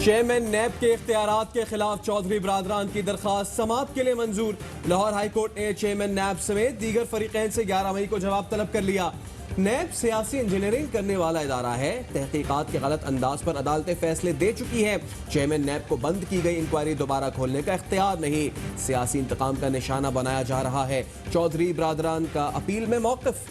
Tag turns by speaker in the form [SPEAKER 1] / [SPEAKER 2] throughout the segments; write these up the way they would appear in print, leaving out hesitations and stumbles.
[SPEAKER 1] Chairman नैब के इख्तियारात के खिलाफ चौधरी बरादरान की दरखास्त समाअत के लिए मंजूर। लाहौर हाई कोर्ट ने चेयरमैन नैब समेत दीगर फरीकैन से 11 मई को जवाब तलब कर लिया। नैब सियासी इंजीनियरिंग करने वाला इदारा है। तहकीकात के गलत अंदाज पर अदालतें फैसले दे चुकी हैं। चेयरमैन नैब को बंद की गई इंक्वायरी दोबारा खोलने का इख्तियार नहीं, सियासी इंतकाम का निशाना बनाया जा रहा है। चौधरी बरादरान का अपील में मौक़िफ।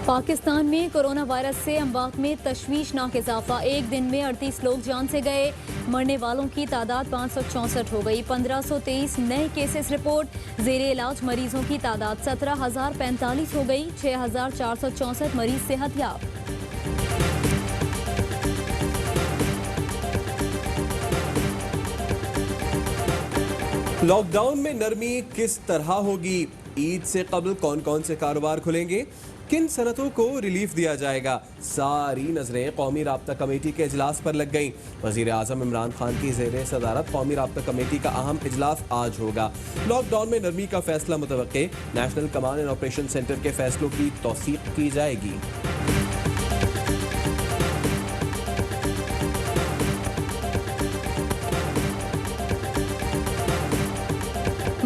[SPEAKER 2] पाकिस्तान में कोरोना वायरस से अमवात में तशवीशनाक इजाफा। एक दिन में 38 लोग जान से गए। मरने वालों की तादाद 564 हो गई। 1523 नए केसेस रिपोर्ट। जेरे इलाज मरीजों की तादाद 17,045 हो गई। 6,464 मरीज सेहतयाब।
[SPEAKER 1] लॉकडाउन में नरमी किस तरह होगी? ईद से कबल कौन कौन से कारोबार खुलेंगे? किन सनतों को रिलीफ दिया जाएगा? सारी नजरें कौमी राब्ता कमेटी के इजलास पर लग गईं। वजीर आजम इमरान खान की ज़ेरे सदारत कौमी राब्ता कमेटी का अहम इजलास आज होगा। लॉकडाउन में नरमी का फैसला मुतवक्के। National command and operation centre के फैसलों की तौसीक की जाएगी।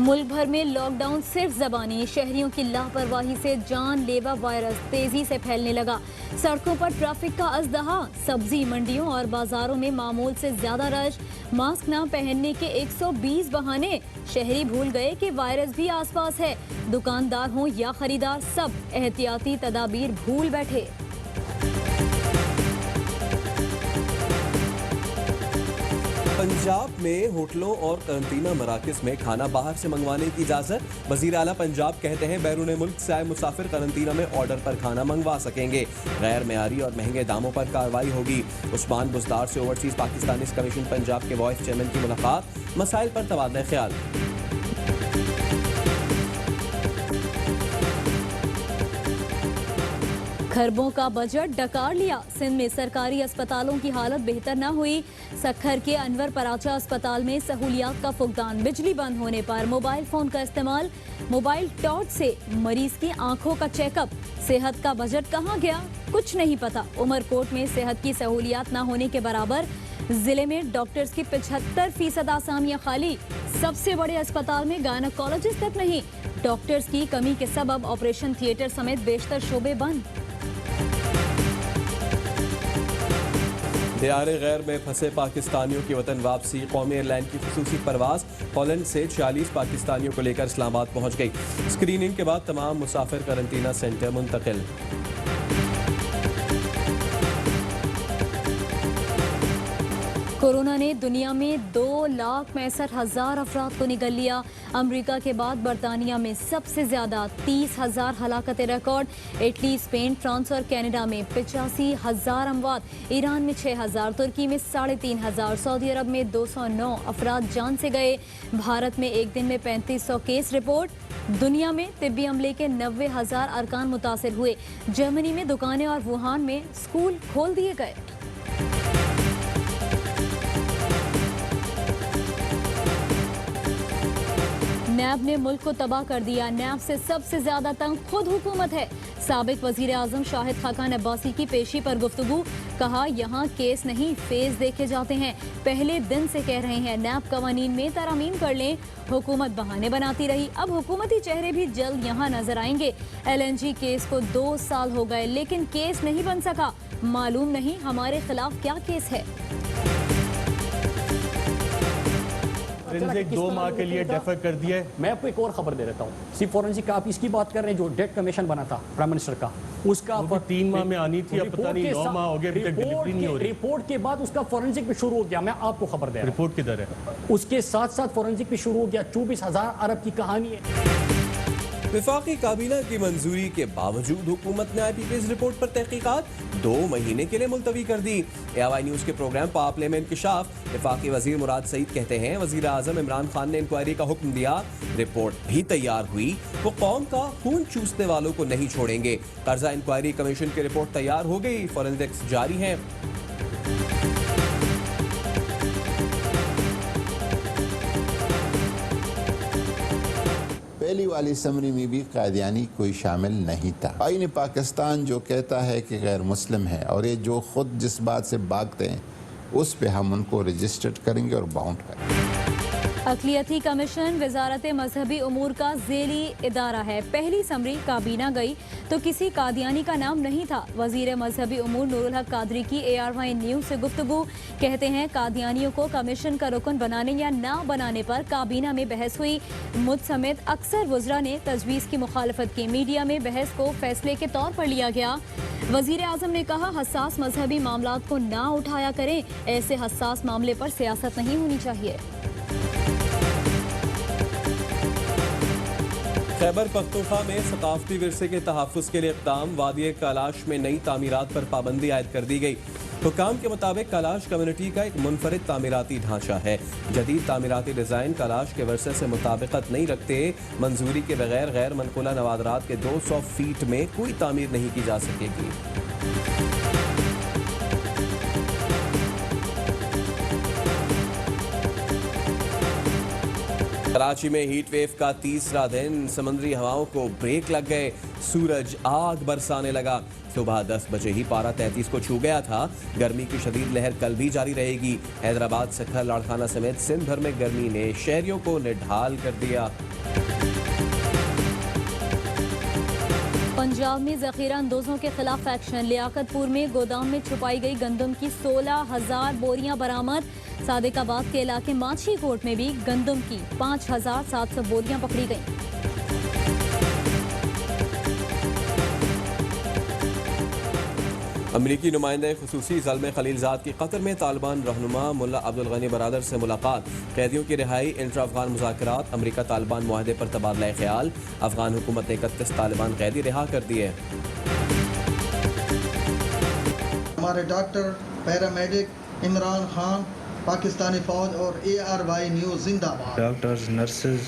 [SPEAKER 2] मुल्क भर में लॉकडाउन सिर्फ ज़बानी। शहरियों की लापरवाही से जानलेवा वायरस तेजी से फैलने लगा। सड़कों पर ट्रैफिक का अजदहा। सब्जी मंडियों और बाजारों में मामूल से ज्यादा रश। मास्क न पहनने के 120 बहाने। शहरी भूल गए कि वायरस भी आसपास है। दुकानदार हों या खरीदार, सब एहतियाती तदाबीर भूल बैठे।
[SPEAKER 1] पंजाब में होटलों और करंतना मराकज़ में खाना बाहर से मंगवाने की इजाज़त। वज़ीर आला पंजाब कहते हैं बैरून मुल्क से आए मुसाफिर करंतना में ऑर्डर पर खाना मंगवा सकेंगे। गैर मेयारी और महंगे दामों पर कार्रवाई होगी। उस्मान बुज़दार से ओवरसीज़ पाकिस्तानी कमीशन पंजाब के वाइस चेयरमैन की मुलाकात। मसाइल पर तबादला ख्याल।
[SPEAKER 2] खरबों का बजट डकार लिया। सिंध में सरकारी अस्पतालों की हालत बेहतर न हुई। सखर के अनवर पराचा अस्पताल में सहूलियात का फुकदान। बिजली बंद होने पर मोबाइल फोन का इस्तेमाल। मोबाइल टॉर्च से मरीज की आंखों का चेकअप। सेहत का बजट कहाँ गया? कुछ नहीं पता। उमरकोट में सेहत की सहूलियात न होने के बराबर। जिले में डॉक्टर्स की 75% आसामियां खाली। सबसे बड़े अस्पताल में गायनोकोलॉजिस्ट तक नहीं। डॉक्टर्स की कमी के सबब ऑपरेशन थिएटर समेत बेशतर शोबे बंद।
[SPEAKER 1] दियारे गैर में फंसे पाकिस्तानियों की वतन वापसी। कौमी एयरलाइन की खुसूसी परवाज हॉलैंड से 46 पाकिस्तानियों को लेकर इस्लामाबाद पहुंच गई। स्क्रीनिंग के बाद तमाम मुसाफिर करंतना सेंटर मुंतकिल।
[SPEAKER 2] कोरोना ने दुनिया में 2,65,000 अफराद को निगल लिया। अमेरिका के बाद बरतानिया में सबसे ज्यादा 30,000 हलाकतें रिकॉर्ड। इटली, स्पेन, फ्रांस और कनाडा में 85,000 अमवात। ईरान में 6,000, तुर्की में 3,500, सऊदी अरब में 209 अफराद जान से गए। भारत में एक दिन में 3500 केस रिपोर्ट। दुनिया में तिब्बी अमले के 90,000 अरकान मुतासिर हुए। जर्मनी में दुकानें और वुहान में स्कूल खोल दिए गए। नैब ने मुल्क को तबाह कर दिया। नैब से सबसे ज्यादा तंग खुद हुकूमत है। साबिक वजीर आजम शाहिद खाकान अब्बासी की पेशी पर गुफ्तगू। कहा यहाँ केस नहीं फेज देखे जाते हैं। पहले दिन से कह रहे हैं नैब कवानीन में तरमीम कर लें। हुकूमत बहाने बनाती रही। अब हुकूमती चेहरे भी जल्द यहाँ नजर आएंगे। LNG केस को 2 साल हो गए लेकिन केस नहीं बन सका। मालूम नहीं हमारे खिलाफ क्या केस है।
[SPEAKER 3] फोरेंसिक 2 माह के लिए डेफर कर दिया है।
[SPEAKER 4] मैं आपको एक और खबर दे देता हूँ। सिर्फ फोरेंसिक का आप इसकी बात कर रहे हैं जो डेथ कमीशन बना था प्राइम मिनिस्टर का, उसका
[SPEAKER 3] 3 माह में आनी थी, अब पता नहीं 9 माह हो गए, अभी तक डिलीवरी नहीं हो रही।
[SPEAKER 4] रिपोर्ट के बाद उसका फोरेंसिक भी शुरू हो गया। मैं आपको खबर दे रहा हूं।
[SPEAKER 3] रिपोर्ट किधर है?
[SPEAKER 4] उसके साथ साथ फोरेंसिक भी शुरू हो गया। 24,000 अरब की कहानी है।
[SPEAKER 1] वफाकी काबीना की मंजूरी के बावजूद हुकूमत ने IPP's रिपोर्ट पर तहकीकात 2 महीने के लिए मुलतवी कर दी। AY न्यूज़ के प्रोग्राम पापले में इंकशाफ। वफाकी वजीर मुराद सईद कहते हैं वजीर आजम इमरान खान ने इंक्वायरी का हुक्म दिया, रिपोर्ट भी तैयार हुई। वो कौम का खून चूसने वालों को नहीं छोड़ेंगे। कर्जा इंक्वायरी कमीशन की रिपोर्ट तैयार हो गई। फोरेंसिक्स जारी है।
[SPEAKER 5] पहली वाली समरी में भी कादियानी कोई शामिल नहीं था। आईन पाकिस्तान जो कहता है कि गैर मुस्लिम है और ये जो खुद जिस बात से भागते हैं उस पे हम उनको रजिस्टर्ड करेंगे और बाउंड करेंगे।
[SPEAKER 2] अक़लियती कमीशन वजारत मजहबी उमूर का ज़ेली इदारा है। पहली समरी काबीना गई तो किसी कादियानी का नाम नहीं था। वजीर मजहबी उमूर नूरुल हक कादरी की ARY न्यूज़ से गुफ्तगू। कहते हैं कादियानियों को कमीशन का रुकन बनाने या ना बनाने पर काबीना में बहस हुई। मुझ समेत अक्सर वज़रा ने तजवीज़ की मुखालफत की। मीडिया में बहस को फैसले के तौर पर लिया गया। वजीर आज़म ने कहा हसास मजहबी मामलात को ना उठाया करें। ऐसे हसास मामले पर सियासत नहीं होनी चाहिए।
[SPEAKER 1] खैबर पख्तूनख्वा में सकाफती विरसे के तहफ़्फ़ुज़ के लिए इक़दाम। वादी कैलाश में नई तामीरात पर पाबंदी आयद कर दी गई। हुक्काम के मुताबिक कैलाश कम्युनिटी का एक मुनफरिद तामीराती ढांचा है। जदीद तामीराती डिज़ाइन कैलाश के वर्से से मुताबिकत नहीं रखते। मंजूरी के बगैर गैर मनकुला नवादरात के 200 फीट में कोई तामीर नहीं की जा सकेगी। कराची में हीट वेव का तीसरा दिन। समुद्री हवाओं को ब्रेक लग गए। सूरज आग बरसाने लगा। सुबह 10 बजे ही पारा 33 को छू गया था। गर्मी की शदीद लहर कल भी जारी रहेगी। हैदराबाद, सखर, लाड़काना समेत सिंध भर में गर्मी ने शहरियों को निढाल कर दिया।
[SPEAKER 2] पंजाब में जखीरा अंदोजों के खिलाफ एक्शन। लियाकतपुर में गोदाम में छुपाई गई गंदम की 16,000 बोरियां बरामद। सादिकाबाद के इलाके माछी कोट में भी गंदम की 5,700 बोरियां पकड़ी गईं।
[SPEAKER 1] अमरीकी नुमाइंदे खुसूसी ज़ल्म खलीलजाद की कतर में तालिबान रहनुमा मुल्ला अब्दुल गनी बरादर से मुलाकात। कैदियों की रिहाई, इंटर अफगान मुज़ाकरात, अमरीका तालिबान मुआहदे पर तबादला ख्याल। अफगान हुकूमत ने 31 तालिबान कैदी रिहा कर दिए।
[SPEAKER 6] हमारे डॉक्टर, पैरामेडिक इमरान खान, पाकिस्तानी फौज और ARY न्यूज़ जिंदाबाद।
[SPEAKER 7] Doctors, nurses,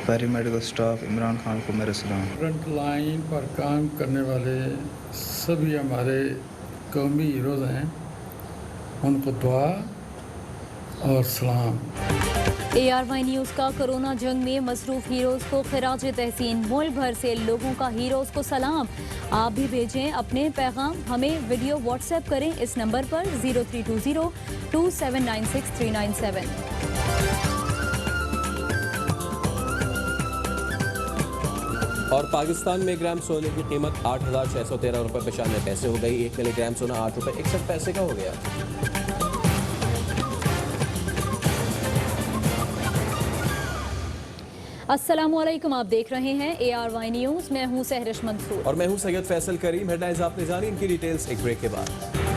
[SPEAKER 7] paramedical staff, Imran Khan को मेरे सलाम।
[SPEAKER 8] फ्रंट लाइन पर काम करने वाले सभी हमारे कौमी हीरोज़ हैं, उनको दुआ और सलाम।
[SPEAKER 2] ARY न्यूज़ का कोरोना जंग में मसरूफ हीरोज़ को खिराज तहसीन। मुल्क भर से लोगों का हीरोज़ को सलाम। आप भी भेजें अपने पैगाम। हमें वीडियो व्हाट्सएप करें इस नंबर पर 0320 2796 397।
[SPEAKER 1] और पाकिस्तान में ग्राम सोने की कीमत 8,613 रुपये 95 पैसे हो गई। 1 मिलीग्राम सोना 8 रुपये 61 पैसे का हो गया।
[SPEAKER 2] अस्सलामुअलैकुम, आप देख रहे हैं ARY न्यूज़। मैं हूं सहरिश मंसूर
[SPEAKER 1] और मैं हूं सैयद फैसल करीम। हेडलाइंस आपने जानी, इनकी डिटेल्स एक ब्रेक के बाद।